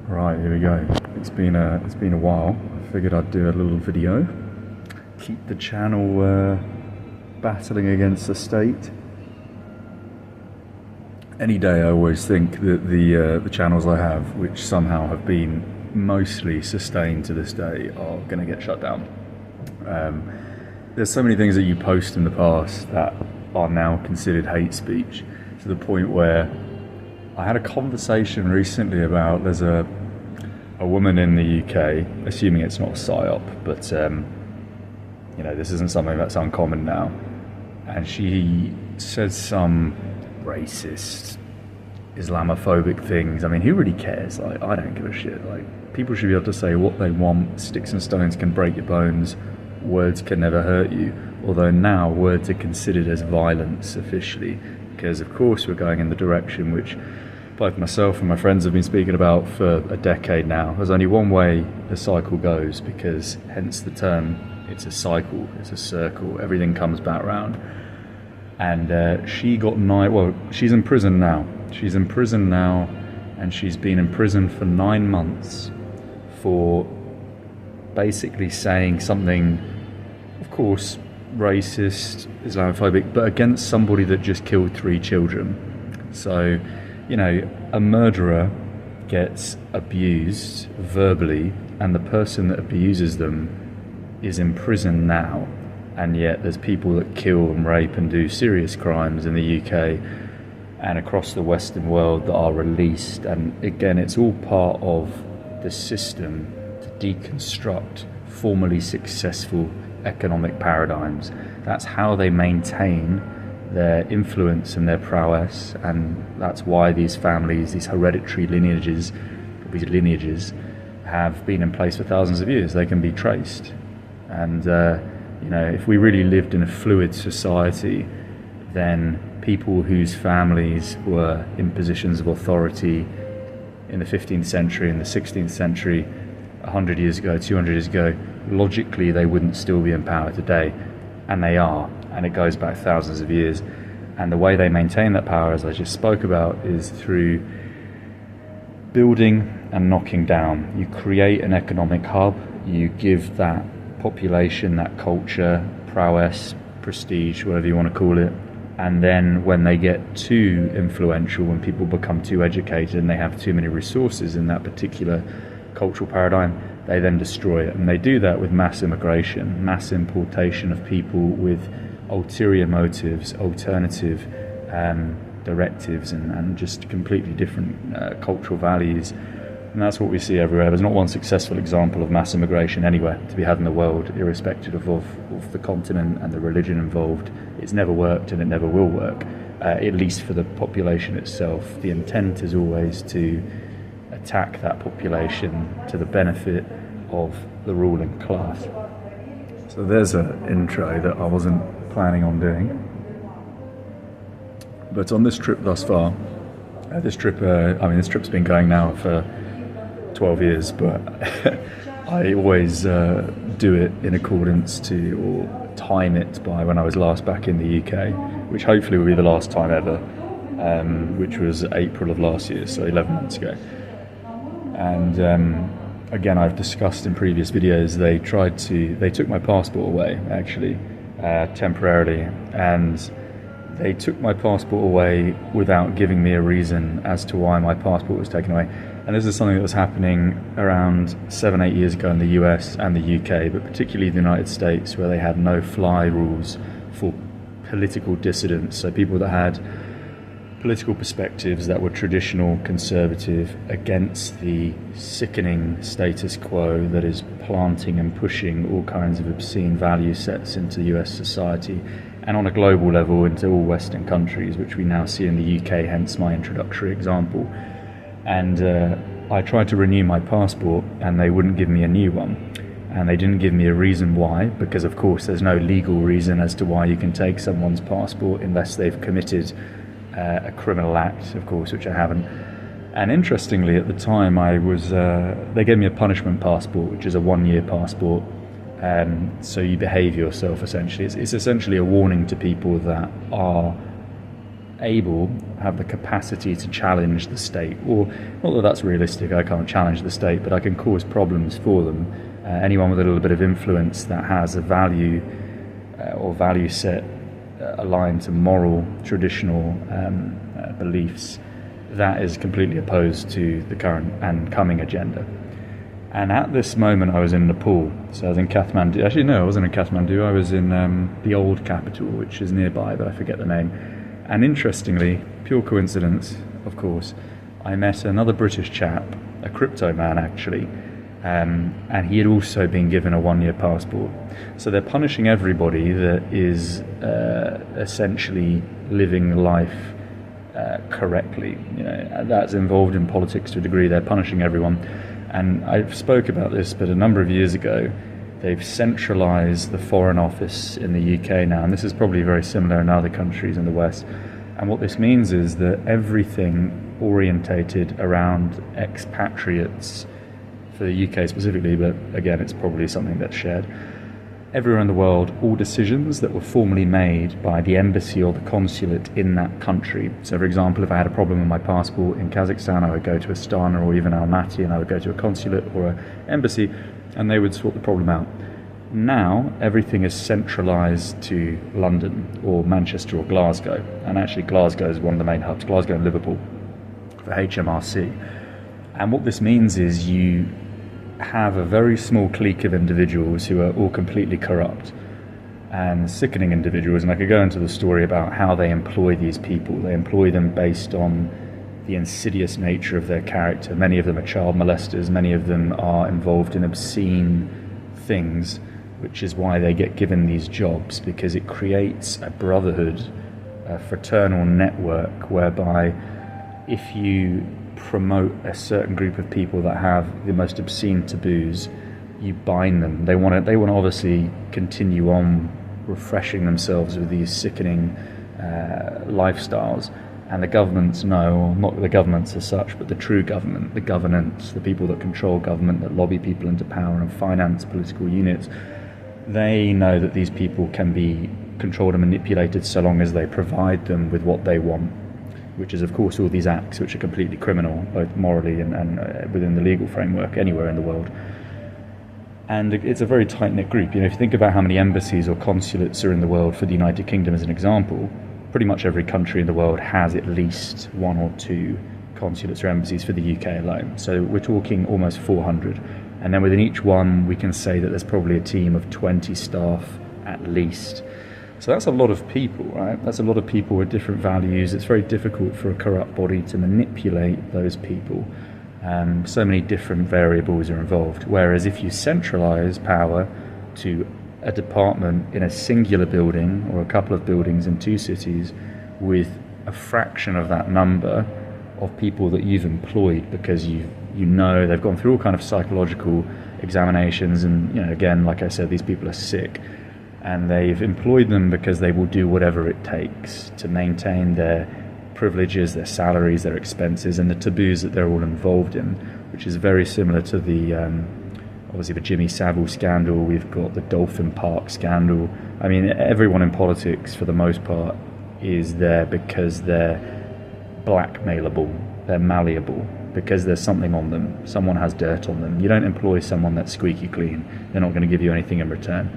Right, here we go. It's been a while. I figured I'd do a little video. Keep the channel battling against the state. Any day I always think that the channels I have, which somehow have been mostly sustained to this day, are going to get shut down. There's so many things that you post in the past that are now considered hate speech, to the point where I had a conversation recently about there's a woman in the UK, assuming it's not a psyop, but this isn't something that's uncommon now, and she said some racist, Islamophobic things. I mean, who really cares? Like, I don't give a shit. Like, people should be able to say what they want. Sticks and stones can break your bones. Words can never hurt you. Although now words are considered as violence officially, because of course we're going in the direction which both myself and my friends have been speaking about for a decade now. There's only one way the cycle goes, because hence the term, it's a cycle, it's a circle, everything comes back round. And she got she's in prison now. She's in prison now, and she's been in prison for 9 months for basically saying something, of course, racist, Islamophobic, but against somebody that just killed 3 children. So, a murderer gets abused verbally, and the person that abuses them is in prison now. And yet there's people that kill and rape and do serious crimes in the UK and across the Western world that are released. And again, it's all part of the system to deconstruct formerly successful economic paradigms. That's how they maintain their influence and their prowess, and that's why these families, these hereditary lineages have been in place for thousands of years. They can be traced. And if we really lived in a fluid society, then people whose families were in positions of authority in the 15th century, in the 16th century, 100 years ago, 200 years ago, logically they wouldn't still be in power today. And they are, and it goes back thousands of years. And the way they maintain that power, as I just spoke about, is through building and knocking down. You create an economic hub, you give that population, that culture, prowess, prestige, whatever you want to call it, and then when they get too influential, when people become too educated and they have too many resources in that particular cultural paradigm, they then destroy it. And they do that with mass immigration, mass importation of people with ulterior motives, alternative directives, and just completely different cultural values. And that's what we see everywhere. There's not one successful example of mass immigration anywhere to be had in the world, irrespective of the continent and the religion involved. It's never worked, and it never will work, at least for the population itself. The intent is always to attack that population to the benefit of the ruling class. So there's an intro that I wasn't planning on doing. But on this trip thus far, this trip's been going now for 12 years, but I always do it in accordance to, or time it by when I was last back in the UK, which hopefully will be the last time ever, which was April of last year, so 11 months ago. And again, I've discussed in previous videos, they took my passport away, actually, temporarily, and they took my passport away without giving me a reason as to why my passport was taken away. And this is something that was happening around 7-8 years ago in the US and the UK, but particularly the United States, where they had no-fly rules for political dissidents, so people that had political perspectives that were traditional, conservative, against the sickening status quo that is planting and pushing all kinds of obscene value sets into US society, and on a global level into all Western countries, which we now see in the UK, hence my introductory example. And I tried to renew my passport, and they wouldn't give me a new one. And they didn't give me a reason why, because of course there's no legal reason as to why you can take someone's passport unless they've committed a criminal act, of course, which I haven't. And interestingly, at the time, they gave me a punishment passport, which is a 1-year passport. So you behave yourself, essentially. It's essentially a warning to people that are able, have the capacity to challenge the state. Or, not that that's realistic, I can't challenge the state, but I can cause problems for them. Anyone with a little bit of influence that has a value or value set aligned to moral, traditional beliefs, that is completely opposed to the current and coming agenda. And at this moment I was in Nepal, so I was in Kathmandu. Actually no, I wasn't in Kathmandu, I was in the old capital, which is nearby, but I forget the name. And interestingly, pure coincidence of course, I met another British chap, a crypto man actually, and he had also been given a 1-year passport. So they're punishing everybody that is essentially living life correctly. You know, that's involved in politics to a degree. They're punishing everyone. And I spoke about this, but a number of years ago, they've centralised the Foreign Office in the UK now, and this is probably very similar in other countries in the West. And what this means is that everything orientated around expatriates, for the UK specifically, but again, it's probably something that's shared, everywhere in the world, all decisions that were formally made by the embassy or the consulate in that country. So for example, if I had a problem with my passport in Kazakhstan, I would go to Astana or even Almaty, and I would go to a consulate or an embassy, and they would sort the problem out. Now, everything is centralised to London or Manchester or Glasgow, and actually Glasgow is one of the main hubs, Glasgow and Liverpool, for HMRC. And what this means is you have a very small clique of individuals who are all completely corrupt and sickening individuals, and I could go into the story about how they employ these people. They employ them based on the insidious nature of their character. Many of them are child molesters, many of them are involved in obscene things, which is why they get given these jobs, because it creates a brotherhood, a fraternal network, whereby if you promote a certain group of people that have the most obscene taboos, you bind them. They want to obviously continue on refreshing themselves with these sickening lifestyles, and the governments know, or not the governments as such, but the true government, the governance, the people that control government, that lobby people into power and finance political units, they know that these people can be controlled and manipulated so long as they provide them with what they want, which is of course all these acts which are completely criminal, both morally and within the legal framework anywhere in the world. And it's a very tight-knit group. You know, if you think about how many embassies or consulates are in the world, for the United Kingdom as an example, pretty much every country in the world has at least 1 or 2 consulates or embassies for the UK alone. So we're talking almost 400. And then within each one, we can say that there's probably a team of 20 staff at least. So that's a lot of people, right? That's a lot of people with different values. It's very difficult for a corrupt body to manipulate those people. So many different variables are involved. Whereas if you centralise power to a department in a singular building or a couple of buildings in 2 cities with a fraction of that number of people that you've employed, because you know they've gone through all kind of psychological examinations, and you know, again, like I said, these people are sick, and they've employed them because they will do whatever it takes to maintain their privileges, their salaries, their expenses, and the taboos that they're all involved in, which is very similar to the obviously the Jimmy Savile scandal. We've got the Dolphin Park scandal. I mean, everyone in politics for the most part is there because they're blackmailable, they're malleable, because there's something on them, someone has dirt on them. You don't employ someone that's squeaky clean, they're not going to give you anything in return.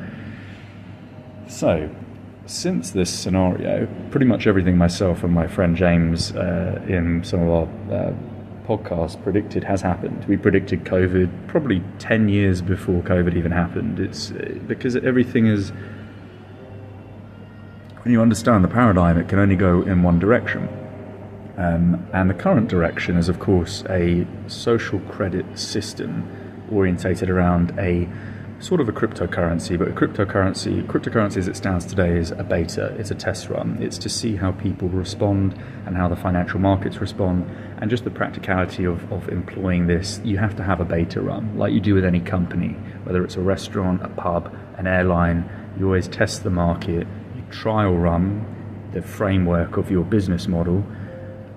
So, since this scenario, pretty much everything myself and my friend James in some of our podcasts predicted has happened. We predicted COVID probably 10 years before COVID even happened. It's because everything is, when you understand the paradigm, it can only go in one direction. And the current direction is, of course, a social credit system orientated around a sort of a cryptocurrency, but cryptocurrency as it stands today is a beta, it's a test run. It's to see how people respond and how the financial markets respond, and just the practicality of employing this. You have to have a beta run, like you do with any company, whether it's a restaurant, a pub, an airline. You always test the market, you trial run the framework of your business model,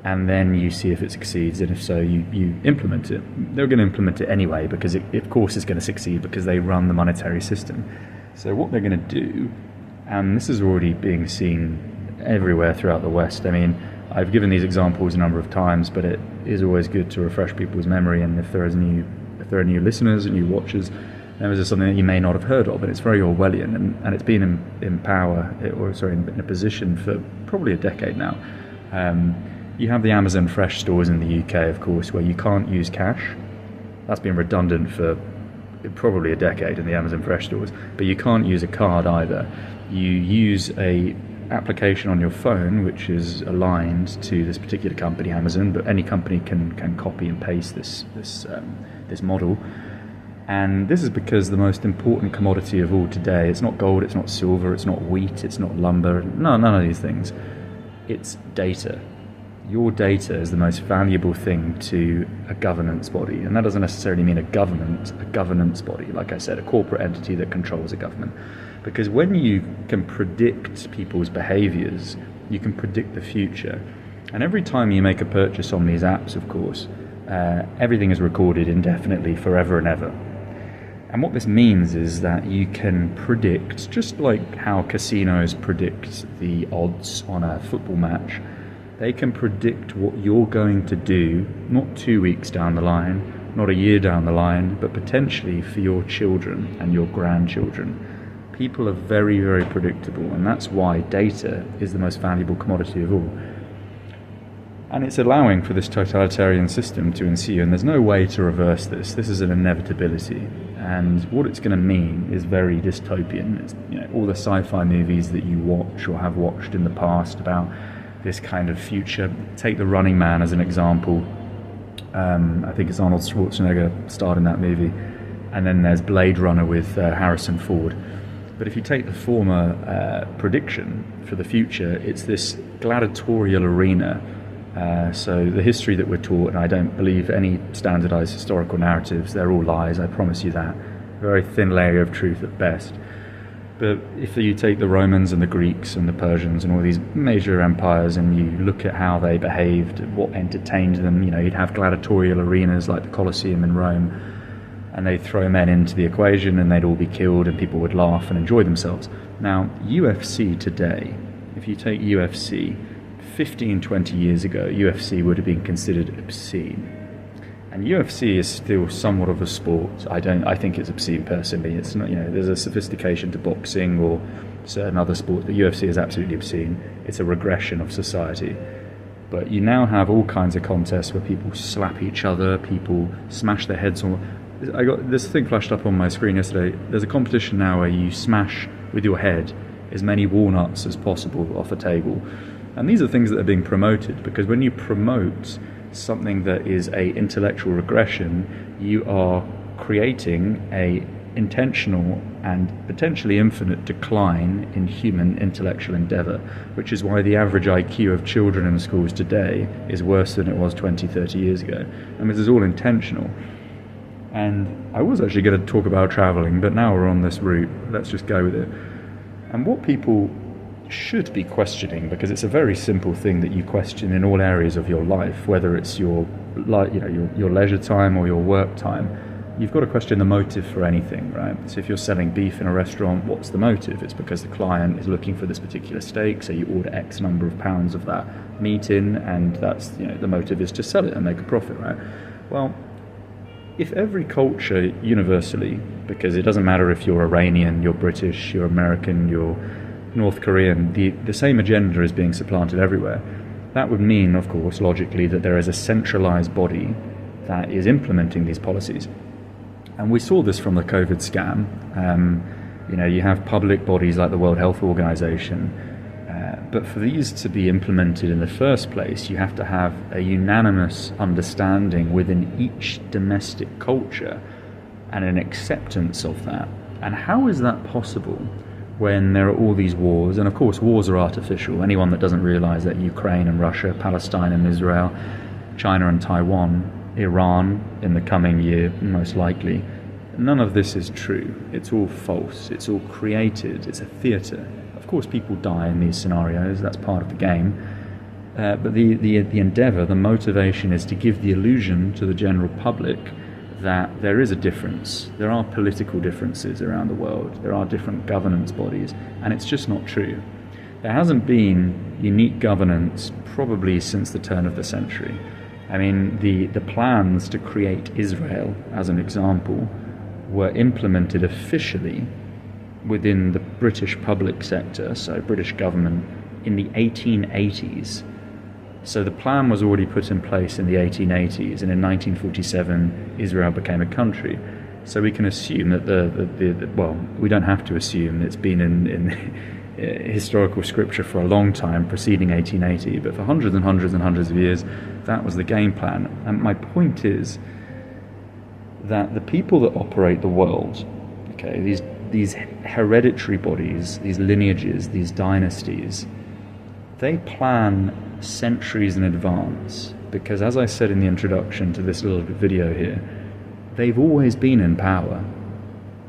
and then you see if it succeeds, and if so, you implement it. They're going to implement it anyway, because it, of course it's going to succeed, because they run the monetary system. So what they're going to do, and this is already being seen everywhere throughout the West, I mean, I've given these examples a number of times, but it is always good to refresh people's memory. And if there are new listeners and new watchers, then this is something that you may not have heard of, and it's very Orwellian, and it's been in a position for probably a decade now. You have the Amazon Fresh stores in the UK, of course, where you can't use cash. That's been redundant for probably a decade in the Amazon Fresh stores, but you can't use a card either. You use a application on your phone which is aligned to this particular company, Amazon, but any company can copy and paste this model. And this is because the most important commodity of all today, it's not gold, it's not silver, it's not wheat, it's not lumber, none of these things. It's data. Your data is the most valuable thing to a governance body, and that doesn't necessarily mean a governance body, like I said, a corporate entity that controls a government. Because when you can predict people's behaviours, you can predict the future. And every time you make a purchase on these apps, of course, everything is recorded indefinitely, forever and ever. And what this means is that you can predict, just like how casinos predict the odds on a football match, they can predict what you're going to do, not 2 weeks down the line, not a year down the line, but potentially for your children and your grandchildren. People are very, very predictable, and that's why data is the most valuable commodity of all. And it's allowing for this totalitarian system to ensue, and there's no way to reverse this. This is an inevitability, and what it's going to mean is very dystopian. It's, all the sci-fi movies that you watch or have watched in the past about this kind of future. Take The Running Man as an example. I think it's Arnold Schwarzenegger starred in that movie, and then there's Blade Runner with Harrison Ford. But if you take the former prediction for the future, it's this gladiatorial arena. So the history that we're taught, and I don't believe any standardized historical narratives, they're all lies, I promise you that. Very thin layer of truth at best. But if you take the Romans and the Greeks and the Persians and all these major empires and you look at how they behaved, what entertained them, you'd have gladiatorial arenas like the Colosseum in Rome, and they'd throw men into the equation and they'd all be killed and people would laugh and enjoy themselves. Now, UFC today, if you take UFC, 15, 20 years ago, UFC would have been considered obscene. And UFC is still somewhat of a sport. I think it's obscene personally. It's not, there's a sophistication to boxing or certain other sports, but UFC is absolutely obscene. It's a regression of society. But you now have all kinds of contests where people slap each other, people smash their heads on. I got this thing flashed up on my screen yesterday. There's a competition now where you smash with your head as many walnuts as possible off a table. And these are things that are being promoted, because when you promote something that is a intellectual regression, you are creating a intentional and potentially infinite decline in human intellectual endeavour, which is why the average IQ of children in schools today is worse than it was 20, 30 years ago. And this is all intentional. And I was actually going to talk about travelling, but now we're on this route, let's just go with it. And what people should be questioning, because it's a very simple thing that you question in all areas of your life, whether it's your leisure time or your work time, you've got to question the motive for anything, right? So if you're selling beef in a restaurant, what's the motive? It's because the client is looking for this particular steak, so you order X number of pounds of that meat in, and that's, the motive is to sell it and make a profit, right? Well, if every culture universally, because it doesn't matter if you're Iranian, you're British, you're American, you're North Korean, the same agenda is being supplanted everywhere, that would mean, of course, logically, that there is a centralized body that is implementing these policies. And we saw this from the COVID scam. You have public bodies like the World Health Organization, but for these to be implemented in the first place, you have to have a unanimous understanding within each domestic culture and an acceptance of that. And how is that possible when there are all these wars? And of course, wars are artificial. Anyone that doesn't realize that Ukraine and Russia, Palestine and Israel, China and Taiwan, Iran in the coming year, most likely, none of this is true. It's all false. It's all created. It's a theatre. Of course, people die in these scenarios. That's part of the game. But the endeavour, the motivation is to give the illusion to the general public that there is a difference. There are political differences around the world. There are different governance bodies. And it's just not true. There hasn't been unique governance probably since the turn of the century. I mean, the plans to create Israel, as an example, were implemented officially within the British public sector, so British government, in the 1880s. So the plan was already put in place in the 1880s, and in 1947 Israel became a country. So we can assume that well, we don't have to assume, it's been in historical scripture for a long time preceding 1880, but for hundreds and hundreds and hundreds of years that was the game plan. And my point is that the people that operate the world, okay, these hereditary bodies, these lineages, these dynasties, they plan centuries in advance, because as I said in the introduction to this little video here, they've always been in power.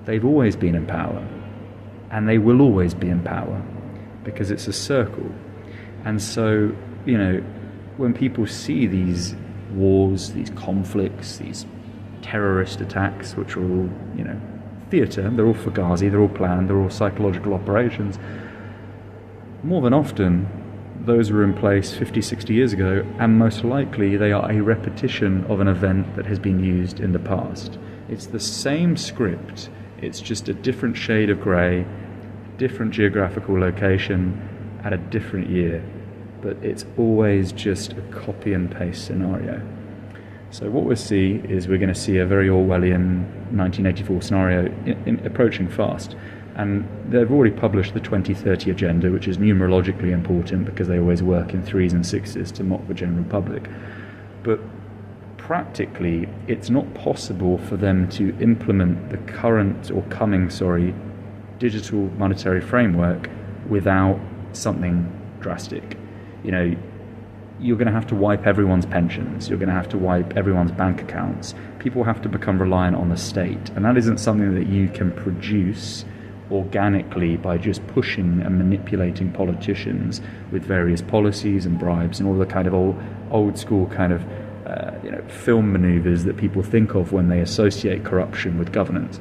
They've always been in power, and they will always be in power, because it's a circle. And so, you know, when people see these wars, these conflicts, these terrorist attacks, which are all, you know, theatre, they're all fugazi, they're all planned, they're all psychological operations, more than often those were in place 50, 60 years ago, and most likely they are a repetition of an event that has been used in the past. It's the same script, it's just a different shade of grey, different geographical location at a different year, but it's always just a copy and paste scenario. So what we'll see is we're going to see a very Orwellian 1984 scenario approaching fast. And they've already published the 2030 agenda, which is numerologically important because they always work in 3s and 6s to mock the general public. But practically, it's not possible for them to implement the current or coming, digital monetary framework without something drastic. You know, you're going to have to wipe everyone's pensions, you're going to have to wipe everyone's bank accounts. People have to become reliant on the state, and that isn't something that you can produce organically by just pushing and manipulating politicians with various policies and bribes and all the kind of old school kind of film maneuvers that people think of when they associate corruption with governance.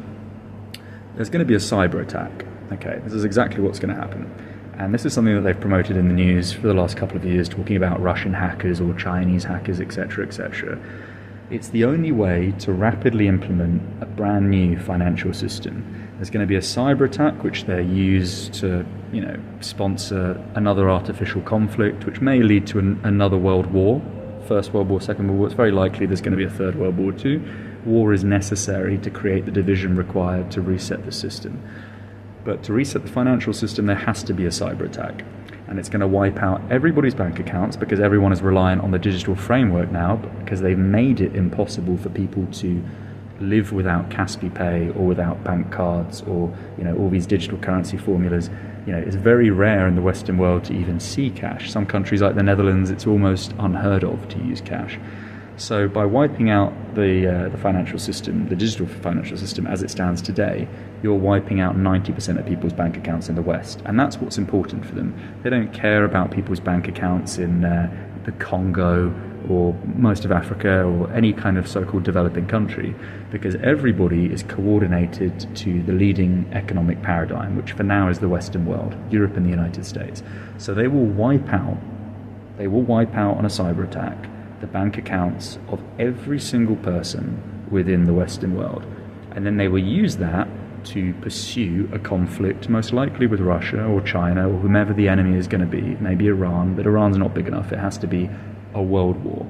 There's going to be a cyber attack. Okay, this is exactly what's going to happen. And this is something that they've promoted in the news for the last couple of years, talking about Russian hackers or Chinese hackers, etc., etc. It's the only way to rapidly implement a brand new financial system. There's going to be a cyber attack, which they use to, you know, sponsor another artificial conflict, which may lead to another world war. First World War, Second World War. It's very likely there's going to be a third World War too. War is necessary to create the division required to reset the system. But to reset the financial system, there has to be a cyber attack. And it's going to wipe out everybody's bank accounts, because everyone is reliant on the digital framework now, because they've made it impossible for people to live without Kaspi Pay or without bank cards or, you know, all these digital currency formulas. You know, it's very rare in the Western world to even see cash. Some countries like the Netherlands, it's almost unheard of to use cash. So by wiping out the financial system, the digital financial system as it stands today, you're wiping out 90% of people's bank accounts in the West. And that's what's important for them. They don't care about people's bank accounts in the Congo or most of Africa or any kind of so-called developing country, because everybody is coordinated to the leading economic paradigm, which for now is the Western world, Europe and the United States. So they will wipe out on a cyber attack the bank accounts of every single person within the Western world. And then they will use that to pursue a conflict, most likely with Russia or China or whomever the enemy is going to be, maybe Iran, but Iran's not big enough, it has to be a world war.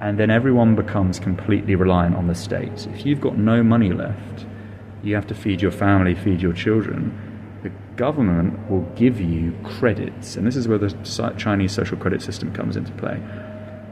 And then everyone becomes completely reliant on the state. If you've got no money left, you have to feed your family, feed your children, the government will give you credits. And this is where the Chinese social credit system comes into play.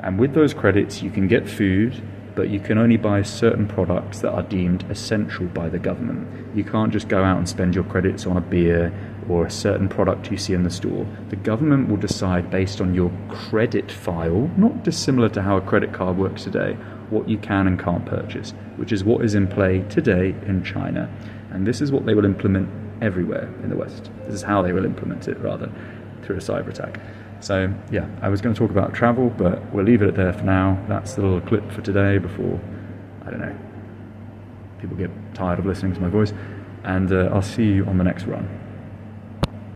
And with those credits, you can get food, but you can only buy certain products that are deemed essential by the government. You can't just go out and spend your credits on a beer or a certain product you see in the store. The government will decide based on your credit file, not dissimilar to how a credit card works today, what you can and can't purchase, which is what is in play today in China. And this is what they will implement everywhere in the West. This is how they will implement it, rather, through a cyber attack. So, yeah, I was going to talk about travel, but we'll leave it there for now. That's the little clip for today before, I don't know, people get tired of listening to my voice. And I'll see you on the next run.